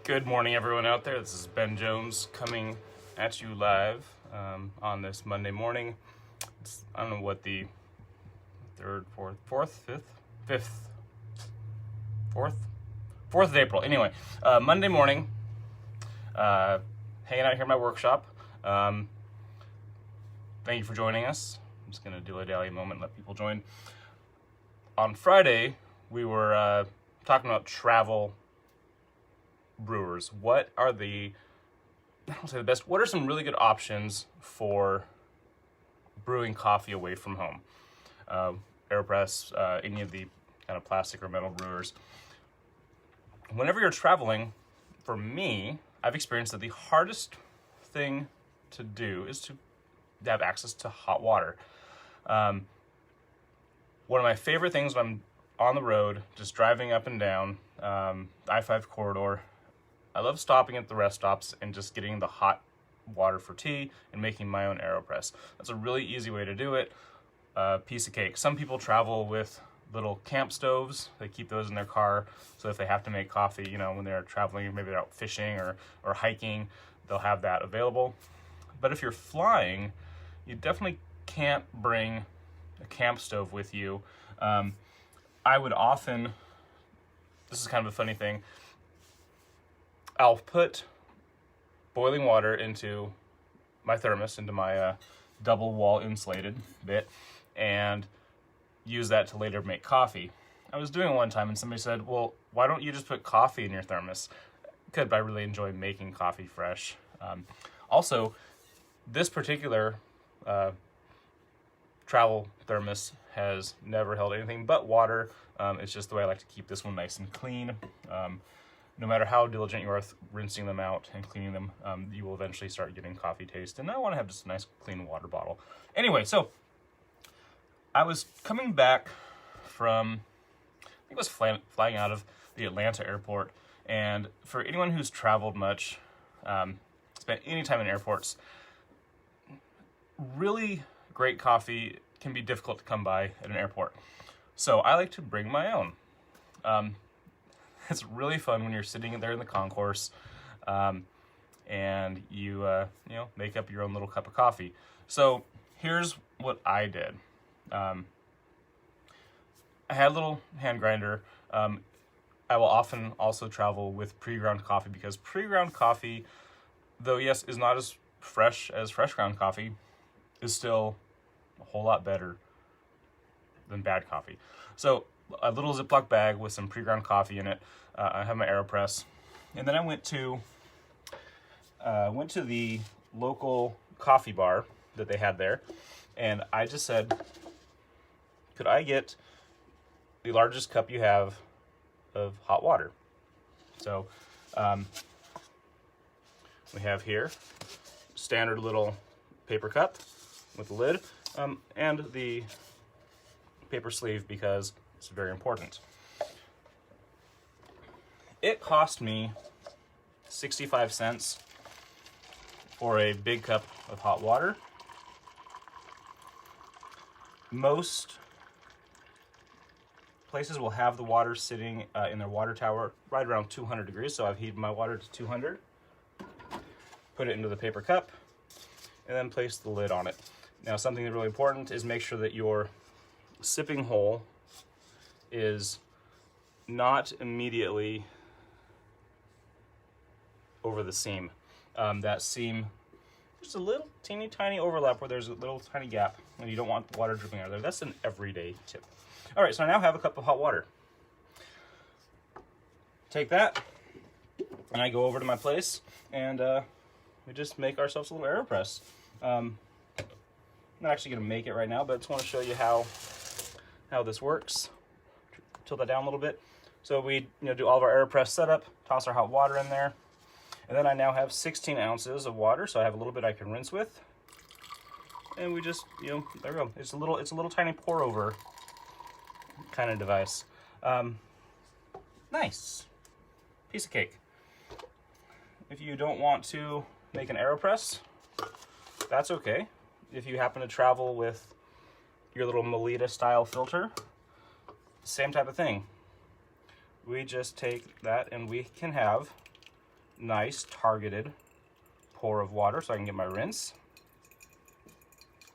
Good morning, everyone out there. This is Ben Jones coming at you live on this Monday morning. I don't know what the fourth of April. Anyway, Monday morning, hanging out here in my workshop. Thank you for joining us. I'm just going to dilly-dally a moment and let people join. On Friday, we were talking about travel brewers. What are the, I don't say the best, what are some really good options for brewing coffee away from home? AeroPress, any of the kind of plastic or metal brewers. Whenever you're traveling, for me, I've experienced that the hardest thing to do is to have access to hot water. One of my favorite things when I'm on the road, just driving up and down I-5 corridor, I love stopping at the rest stops and just getting the hot water for tea and making my own AeroPress. That's a really easy way to do it. Piece of cake. Some people travel with little camp stoves. They keep those in their car, so if they have to make coffee, when they're traveling, maybe they're out fishing or hiking, they'll have that available. But if you're flying, you definitely can't bring a camp stove with you. I would often, this is kind of a funny thing, I'll put boiling water into my thermos, into my double wall insulated bit, and use that to later make coffee. I was doing it one time and somebody said, well, why don't you just put coffee in your thermos? But I really enjoy making coffee fresh. Also, this particular travel thermos has never held anything but water. It's just the way I like to keep this one nice and clean. No matter how diligent you are rinsing them out and cleaning them, you will eventually start getting coffee taste. And I want to have just a nice clean water bottle. Anyway, so I was coming back from, I think it was flying out of the Atlanta airport. And for anyone who's traveled much, spent any time in airports, really great coffee can be difficult to come by at an airport. So I like to bring my own. It's really fun when you're sitting there in the concourse and you make up your own little cup of coffee. So here's what I did. I had a little hand grinder. I will often also travel with pre-ground coffee because pre-ground coffee, though yes, is not as fresh as fresh ground coffee, is still a whole lot better than bad coffee. So a little Ziploc bag with some pre-ground coffee in it. I have my AeroPress, and then I went to the local coffee bar that they had there, and I just said, could I get the largest cup you have of hot water? So we have here standard little paper cup with a lid and the paper sleeve because it's very important. It cost me 65 cents for a big cup of hot water. Most places will have the water sitting in their water tower right around 200 degrees, so I've heated my water to 200. Put it into the paper cup, and then place the lid on it. Now, something that's really important is make sure that your sipping hole is not immediately over the seam. That seam, just a little teeny tiny overlap where there's a little tiny gap and you don't want water dripping out of there. That's an everyday tip. All right, so I now have a cup of hot water. Take that and I go over to my place and we just make ourselves a little AeroPress. I'm not actually gonna make it right now, but I just wanna show you how this works. Tilt that down a little bit. So we do all of our AeroPress setup, toss our hot water in there, and then I now have 16 ounces of water, so I have a little bit I can rinse with. And we just, there we go. It's a little tiny pour over kind of device. Nice. Piece of cake. If you don't want to make an AeroPress, that's okay. If you happen to travel with your little Melita style filter, same type of thing. We just take that and we can have nice targeted pour of water so I can get my rinse.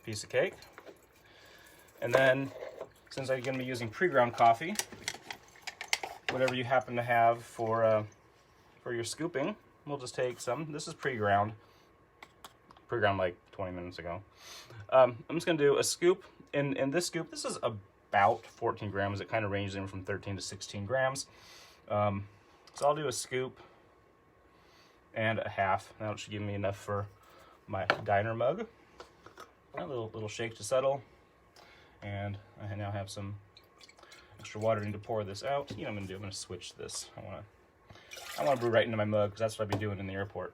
Piece of cake. And then, since I'm going to be using pre-ground coffee, whatever you happen to have for your scooping, we'll just take some. This is pre-ground like 20 minutes ago. I'm just going to do a scoop. In this scoop, this is about 14 grams. It kind of ranges in from 13 to 16 grams. So I'll do a scoop and a half. That should give me enough for my diner mug. A little shake to settle. And I now have some extra water. I need to pour this out. You know what I'm going to do? I'm going to switch this. I want to brew right into my mug because that's what I'd be doing in the airport.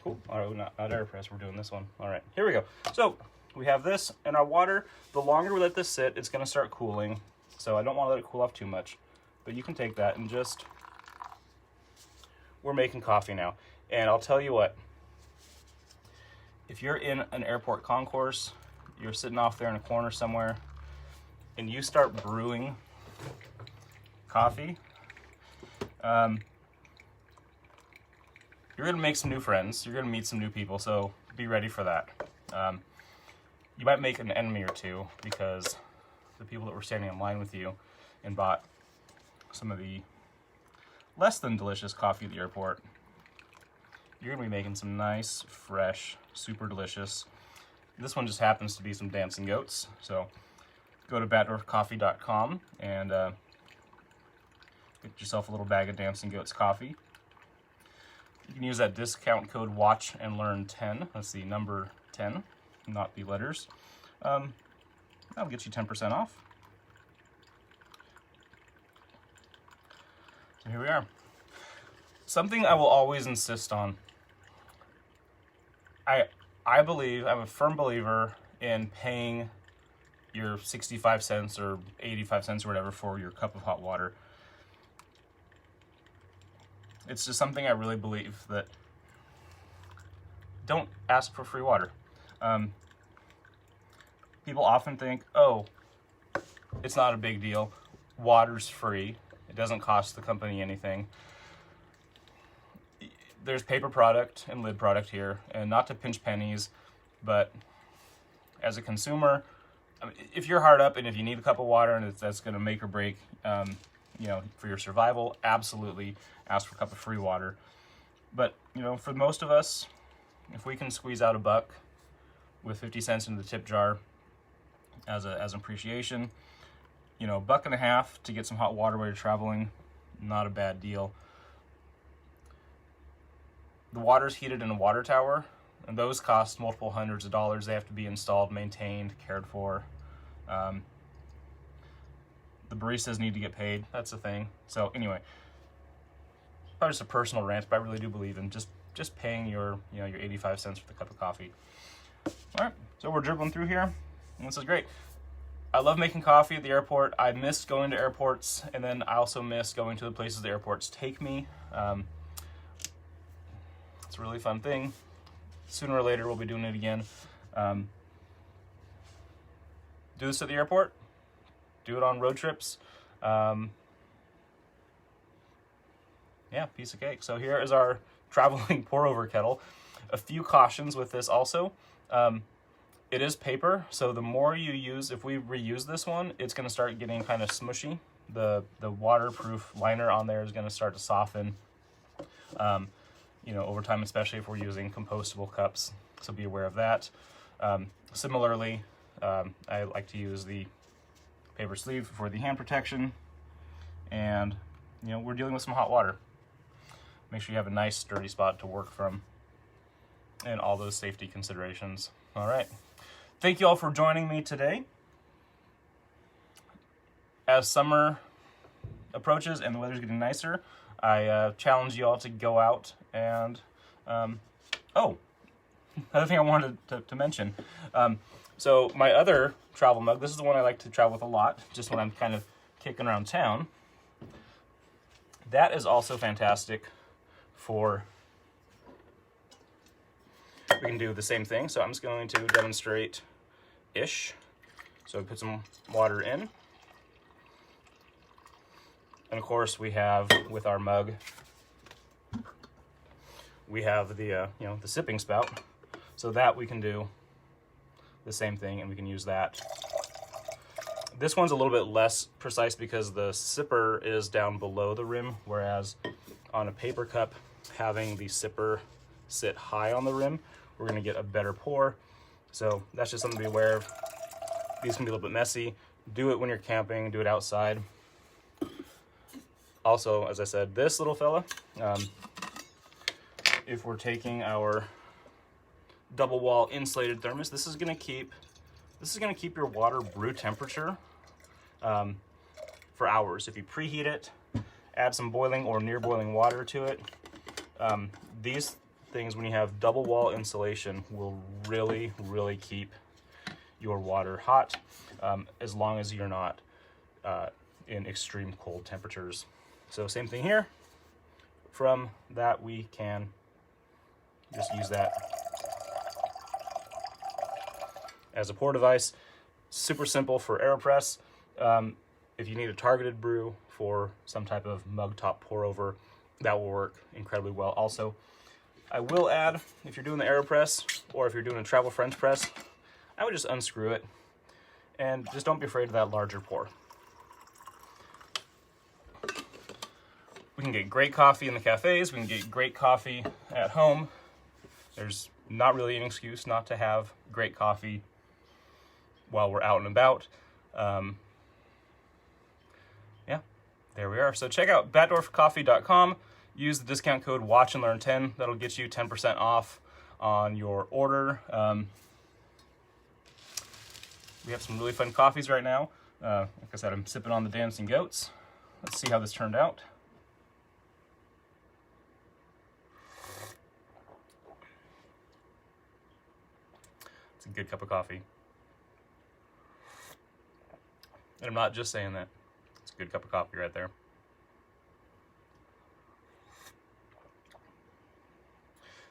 Cool. All right, not AirPress. We're doing this one. All right, here we go. So we have this and our water. The longer we let this sit, it's going to start cooling. So I don't want to let it cool off too much. But you can take that and just... We're making coffee now. And I'll tell you what. If you're in an airport concourse, you're sitting off there in a corner somewhere, and you start brewing coffee, you're going to make some new friends. You're going to meet some new people, so be ready for that. You might make an enemy or two because the people that were standing in line with you and bought some of the less than delicious coffee at the airport, you're going to be making some nice, fresh, super delicious. This one just happens to be some dancing goats. So go to batdorfcoffee.com and get yourself a little bag of dancing goats coffee. You can use that discount code WATCHANDLEARN10. That's the number 10, not the letters. That'll get you 10% off. So here we are. Something I will always insist on. I believe, I'm a firm believer in paying your 65 cents or 85 cents or whatever for your cup of hot water. It's just something I really believe that don't ask for free water. People often think, oh, it's not a big deal. Water's free. It doesn't cost the company anything. There's paper product and lid product here, and not to pinch pennies, but as a consumer, I mean, if you're hard up and if you need a cup of water and that's going to make or break, for your survival, absolutely ask for a cup of free water. But for most of us, if we can squeeze out a buck with 50 cents into the tip jar as an appreciation, $1.50 to get some hot water while you're traveling, not a bad deal. The water's heated in a water tower, and those cost multiple hundreds of dollars. They have to be installed, maintained, cared for. The baristas need to get paid. That's the thing. So anyway, probably just a personal rant, but I really do believe in just paying your 85 cents for the cup of coffee. All right, so we're dribbling through here, and this is great. I love making coffee at the airport. I miss going to airports, and then I also miss going to the places the airports take me. It's a really fun thing. Sooner or later, we'll be doing it again. Do this at the airport. Do it on road trips. Yeah, piece of cake. So here is our traveling pour-over kettle. A few cautions with this also. It is paper, so the more you use, if we reuse this one, it's going to start getting kind of smushy. The waterproof liner on there is going to start to soften. Over time, especially if we're using compostable cups. So be aware of that. Similarly, I like to use the paper sleeve for the hand protection. And, we're dealing with some hot water. Make sure you have a nice sturdy spot to work from and all those safety considerations. All right. Thank you all for joining me today. As summer approaches and the weather's getting nicer, I challenge you all to go out and, another thing I wanted to mention. So my other travel mug, this is the one I like to travel with a lot, just when I'm kind of kicking around town. That is also fantastic for, we can do the same thing. So I'm just going to demonstrate-ish. So put some water in. And of course we have, with our mug, we have the, the sipping spout. So that we can do the same thing, and we can use that. This one's a little bit less precise because the sipper is down below the rim, whereas on a paper cup, having the sipper sit high on the rim, we're gonna get a better pour. So that's just something to be aware of. These can be a little bit messy. Do it when you're camping, do it outside. Also, as I said, this little fella, if we're taking our double wall insulated thermos, this is gonna keep your water brew temperature for hours. If you preheat it, add some boiling or near boiling water to it, these things, when you have double wall insulation, will really, really keep your water hot, as long as you're not in extreme cold temperatures. So same thing here. From that, we can just use that as a pour device. Super simple for AeroPress. If you need a targeted brew for some type of mug top pour over, that will work incredibly well. Also, I will add, if you're doing the AeroPress or if you're doing a travel French press, I would just unscrew it and just don't be afraid of that larger pour. We can get great coffee in the cafes. We can get great coffee at home. There's not really an excuse not to have great coffee while we're out and about. Yeah, there we are. So check out batdorfcoffee.com. Use the discount code WATCHANDLEARN10. That'll get you 10% off on your order. We have some really fun coffees right now. Like I said, I'm sipping on the Dancing Goats. Let's see how this turned out. It's a good cup of coffee. And I'm not just saying that. It's a good cup of coffee right there.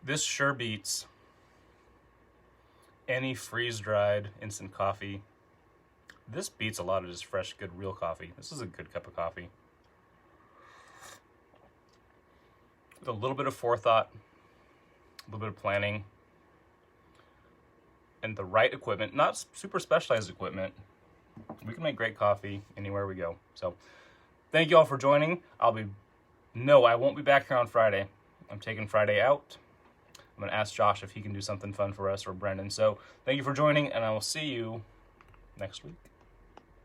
This sure beats any freeze-dried instant coffee. This beats a lot of just fresh, good, real coffee. This is a good cup of coffee. With a little bit of forethought, a little bit of planning, and the right equipment, not super specialized equipment, we can make great coffee anywhere we go. So thank you all for joining. I won't be back here on Friday. I'm taking Friday out. I'm going to ask Josh if he can do something fun for us, or Brendan. So thank you for joining, and I will see you next week.